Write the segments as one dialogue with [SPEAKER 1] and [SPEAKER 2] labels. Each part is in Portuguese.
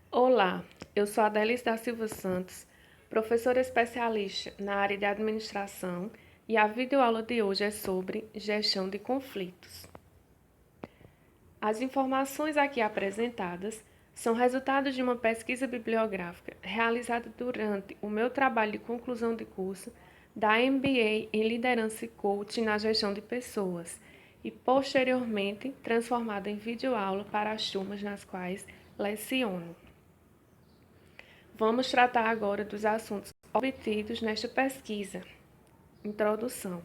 [SPEAKER 1] Olá, eu sou Adelice da Silva Santos, professora especialista na área de administração, e a videoaula de hoje é sobre gestão de conflitos. As informações aqui apresentadas são resultados de uma pesquisa bibliográfica realizada durante o meu trabalho de conclusão de curso da MBA em Liderança e Coaching na Gestão de Pessoas e, posteriormente, transformada em videoaula para as turmas nas quais leciono. Vamos tratar agora dos assuntos obtidos nesta pesquisa. Introdução.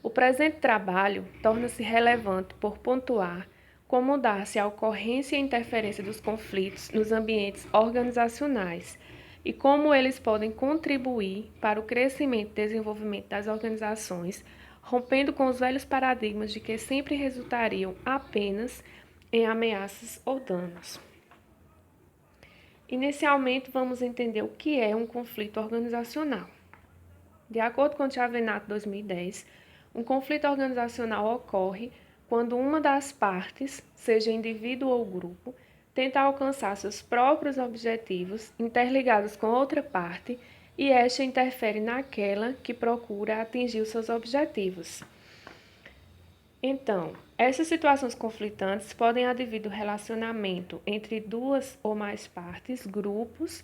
[SPEAKER 1] O presente trabalho torna-se relevante por pontuar como dá-se a ocorrência e interferência dos conflitos nos ambientes organizacionais e como eles podem contribuir para o crescimento e desenvolvimento das organizações, rompendo com os velhos paradigmas de que sempre resultariam apenas em ameaças ou danos. Inicialmente, vamos entender o que é um conflito organizacional. De acordo com o Chavenato 2010, um conflito organizacional ocorre quando uma das partes, seja indivíduo ou grupo, tenta alcançar seus próprios objetivos interligados com outra parte e esta interfere naquela que procura atingir os seus objetivos. Então, essas situações conflitantes podem advir do relacionamento entre duas ou mais partes, grupos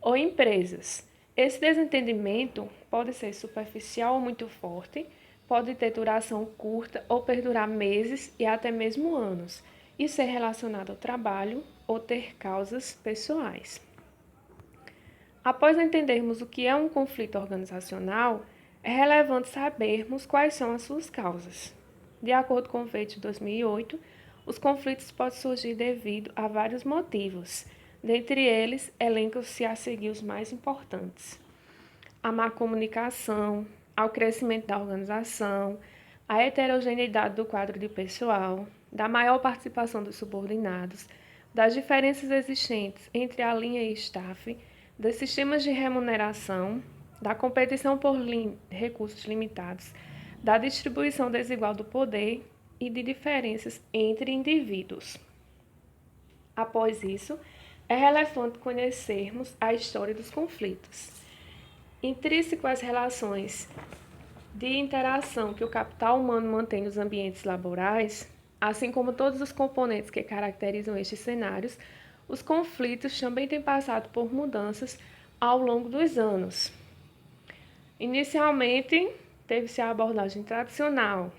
[SPEAKER 1] ou empresas. Esse desentendimento pode ser superficial ou muito forte, pode ter duração curta ou perdurar meses e até mesmo anos, e ser relacionado ao trabalho ou ter causas pessoais. Após entendermos o que é um conflito organizacional, é relevante sabermos quais são as suas causas. De acordo com o Veidt de 2008, os conflitos podem surgir devido a vários motivos. Dentre eles, elencam-se a seguir os mais importantes: a má comunicação, ao crescimento da organização, a heterogeneidade do quadro de pessoal, da maior participação dos subordinados, das diferenças existentes entre a linha e staff, dos sistemas de remuneração, da competição por recursos limitados, da distribuição desigual do poder e de diferenças entre indivíduos. Após isso, é relevante conhecermos a história dos conflitos. Intrínseco às relações de interação que o capital humano mantém nos ambientes laborais, assim como todos os componentes que caracterizam estes cenários, os conflitos também têm passado por mudanças ao longo dos anos. Inicialmente, teve-se a abordagem tradicional,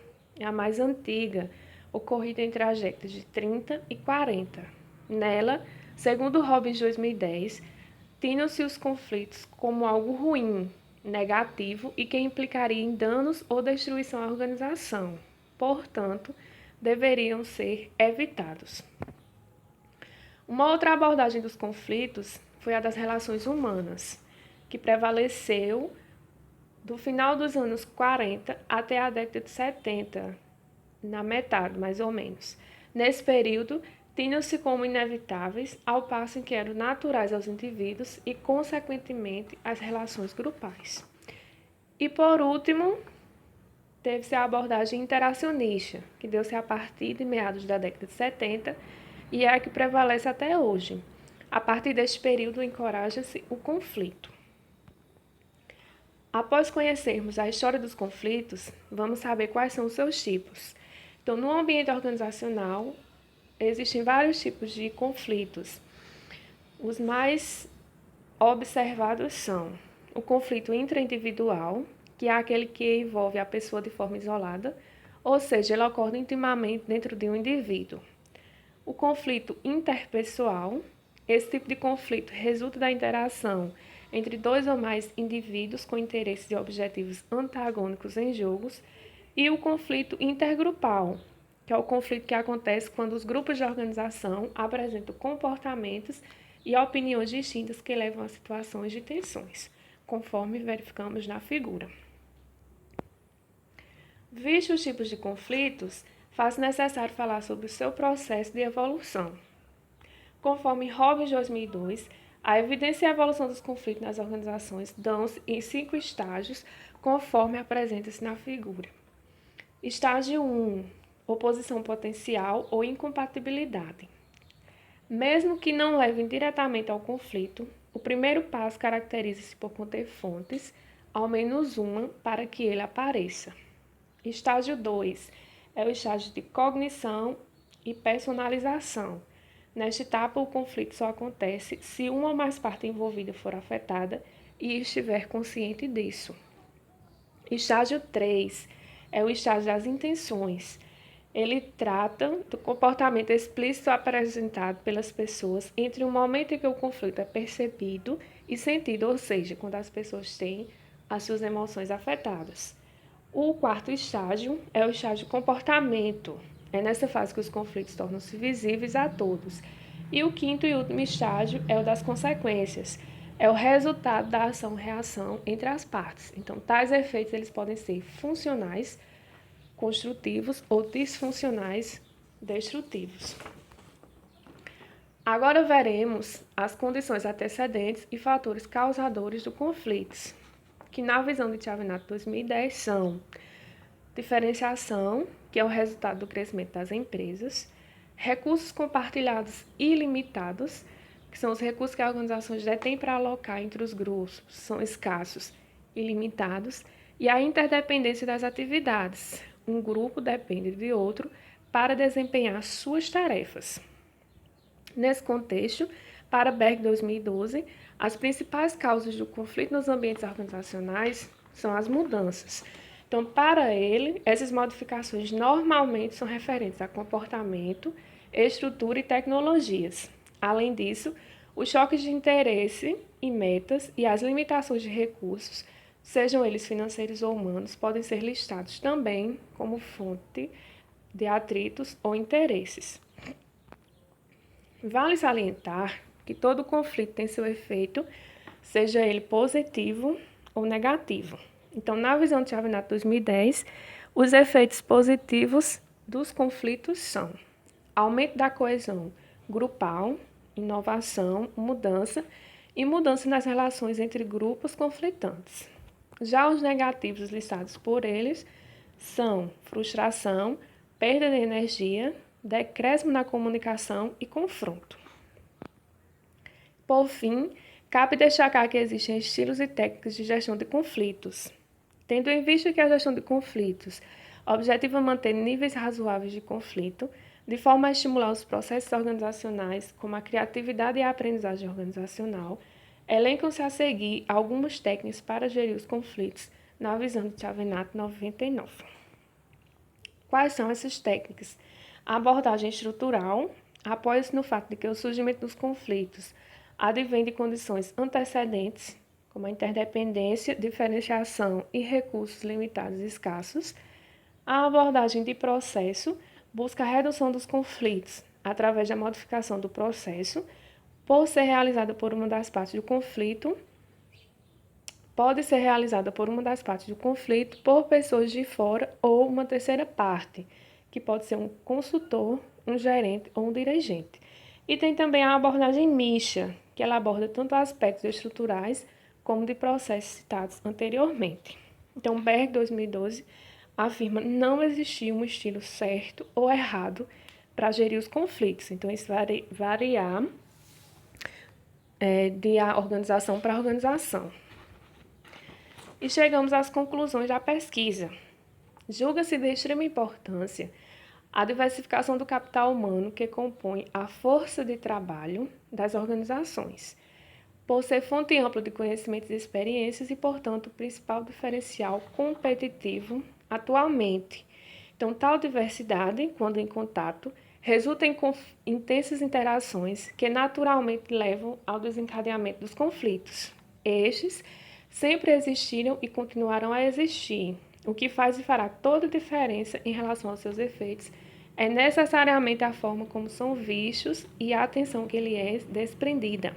[SPEAKER 1] a mais antiga, ocorrida entre as décadas de 30 e 40. Nela, segundo Robbins 2010, tinham-se os conflitos como algo ruim, negativo e que implicaria em danos ou destruição à organização. Portanto, deveriam ser evitados. Uma outra abordagem dos conflitos foi a das relações humanas, que prevaleceu do final dos anos 40 até a década de 70, na metade, mais ou menos. Nesse período, tinham-se como inevitáveis, ao passo em que eram naturais aos indivíduos e, consequentemente, às relações grupais. E, por último, teve-se a abordagem interacionista, que deu-se a partir de meados da década de 70 e é a que prevalece até hoje. A partir deste período, encoraja-se o conflito. Após conhecermos a história dos conflitos, vamos saber quais são os seus tipos. Então, no ambiente organizacional, existem vários tipos de conflitos. Os mais observados são o conflito intraindividual, que é aquele que envolve a pessoa de forma isolada, ou seja, ele ocorre intimamente dentro de um indivíduo. O conflito interpessoal, esse tipo de conflito resulta da interação entre dois ou mais indivíduos com interesses e objetivos antagônicos em jogos, e o conflito intergrupal, que é o conflito que acontece quando os grupos de organização apresentam comportamentos e opiniões distintas que levam a situações de tensões, conforme verificamos na figura. Vistos os tipos de conflitos, faz necessário falar sobre o seu processo de evolução. Conforme Robbins 2002, a evidência e a evolução dos conflitos nas organizações dão-se em 5 estágios, conforme apresenta-se na figura. Estágio 1. Oposição potencial ou incompatibilidade. Mesmo que não levem diretamente ao conflito, o primeiro passo caracteriza-se por conter fontes, ao menos uma, para que ele apareça. Estágio 2 é o estágio de cognição e personalização. Nesta etapa, o conflito só acontece se uma ou mais parte envolvida for afetada e estiver consciente disso. Estágio 3 é o estágio das intenções. Ele trata do comportamento explícito apresentado pelas pessoas entre o momento em que o conflito é percebido e sentido, ou seja, quando as pessoas têm as suas emoções afetadas. O quarto estágio é o estágio de comportamento. É nessa fase que os conflitos tornam-se visíveis a todos. E o quinto e último estágio é o das consequências. É o resultado da ação-reação entre as partes. Então, tais efeitos eles podem ser funcionais, construtivos ou disfuncionais, destrutivos. Agora veremos as condições antecedentes e fatores causadores do conflito, que na visão de Chavenato 2010 são diferenciação, que é o resultado do crescimento das empresas, recursos compartilhados ilimitados, que são os recursos que as organizações detêm para alocar entre os grupos, são escassos e limitados, e a interdependência das atividades. Um grupo depende de outro para desempenhar suas tarefas. Nesse contexto, para Berg 2012, as principais causas do conflito nos ambientes organizacionais são as mudanças. Então, para ele, essas modificações normalmente são referentes a comportamento, estrutura e tecnologias. Além disso, os choques de interesse e metas e as limitações de recursos, sejam eles financeiros ou humanos, podem ser listados também como fonte de atritos ou interesses. Vale salientar que todo conflito tem seu efeito, seja ele positivo ou negativo. Então, na visão de Chavenato 2010, os efeitos positivos dos conflitos são aumento da coesão grupal, inovação, mudança e mudança nas relações entre grupos conflitantes. Já os negativos listados por eles são frustração, perda de energia, decréscimo na comunicação e confronto. Por fim, cabe destacar que existem estilos e técnicas de gestão de conflitos. Tendo em vista que a gestão de conflitos objetiva manter níveis razoáveis de conflito, de forma a estimular os processos organizacionais, como a criatividade e a aprendizagem organizacional, elencam-se a seguir algumas técnicas para gerir os conflitos na visão de Chavenato 99. Quais são essas técnicas? A abordagem estrutural apoia-se no fato de que o surgimento dos conflitos advém de condições antecedentes, como a interdependência, diferenciação e recursos limitados e escassos. A abordagem de processo busca a redução dos conflitos através da modificação do processo, por ser realizada por uma das partes do conflito, pode ser realizada por uma das partes do conflito por pessoas de fora ou uma terceira parte, que pode ser um consultor, um gerente ou um dirigente. E tem também a abordagem mista, que ela aborda tanto aspectos estruturais como de processos citados anteriormente. Então, Berg 2012 afirma não existir um estilo certo ou errado para gerir os conflitos. Então, isso vai variar de organização para organização. E chegamos às conclusões da pesquisa. Julga-se de extrema importância a diversificação do capital humano que compõe a força de trabalho das organizações, por ser fonte ampla de conhecimentos e experiências e, portanto, o principal diferencial competitivo atualmente. Então, tal diversidade, quando em contato, resulta em intensas interações que naturalmente levam ao desencadeamento dos conflitos. Estes sempre existiram e continuarão a existir. O que faz e fará toda a diferença em relação aos seus efeitos é necessariamente a forma como são vistos e a atenção que lhe é desprendida.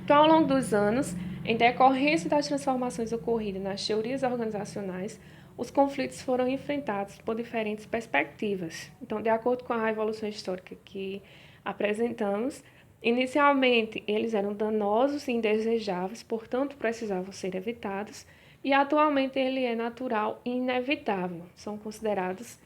[SPEAKER 1] Então, ao longo dos anos, em decorrência das transformações ocorridas nas teorias organizacionais, os conflitos foram enfrentados por diferentes perspectivas. Então, de acordo com a evolução histórica que apresentamos, inicialmente eles eram danosos e indesejáveis, portanto, precisavam ser evitados, e atualmente ele é natural e inevitável, são considerados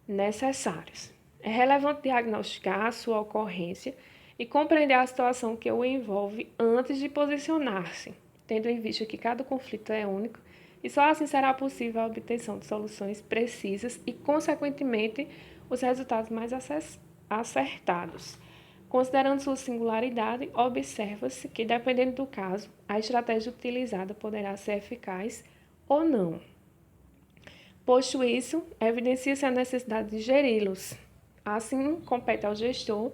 [SPEAKER 1] necessários. É relevante diagnosticar a sua ocorrência e compreender a situação que o envolve antes de posicionar-se, tendo em vista que cada conflito é único e só assim será possível a obtenção de soluções precisas e, consequentemente, os resultados mais acertados. Considerando sua singularidade, observa-se que, dependendo do caso, a estratégia utilizada poderá ser eficaz ou não. Posto isso, evidencia-se a necessidade de geri-los. Assim, compete ao gestor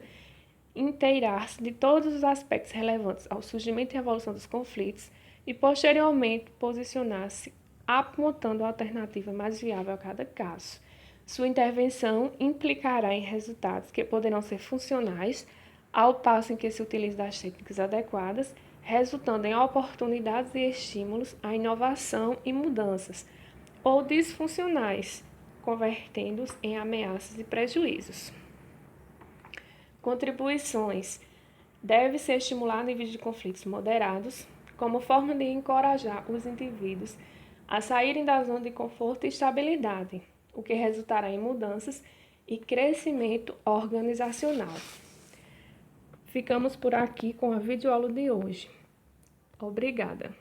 [SPEAKER 1] inteirar-se de todos os aspectos relevantes ao surgimento e evolução dos conflitos e, posteriormente, posicionar-se apontando a alternativa mais viável a cada caso. Sua intervenção implicará em resultados que poderão ser funcionais, ao passo em que se utiliza das técnicas adequadas, resultando em oportunidades e estímulos à inovação e mudanças, ou disfuncionais, convertendo-os em ameaças e prejuízos. Contribuições. Deve-se estimular níveis de conflitos moderados, como forma de encorajar os indivíduos a saírem da zona de conforto e estabilidade, o que resultará em mudanças e crescimento organizacional. Ficamos por aqui com a videoaula de hoje. Obrigada.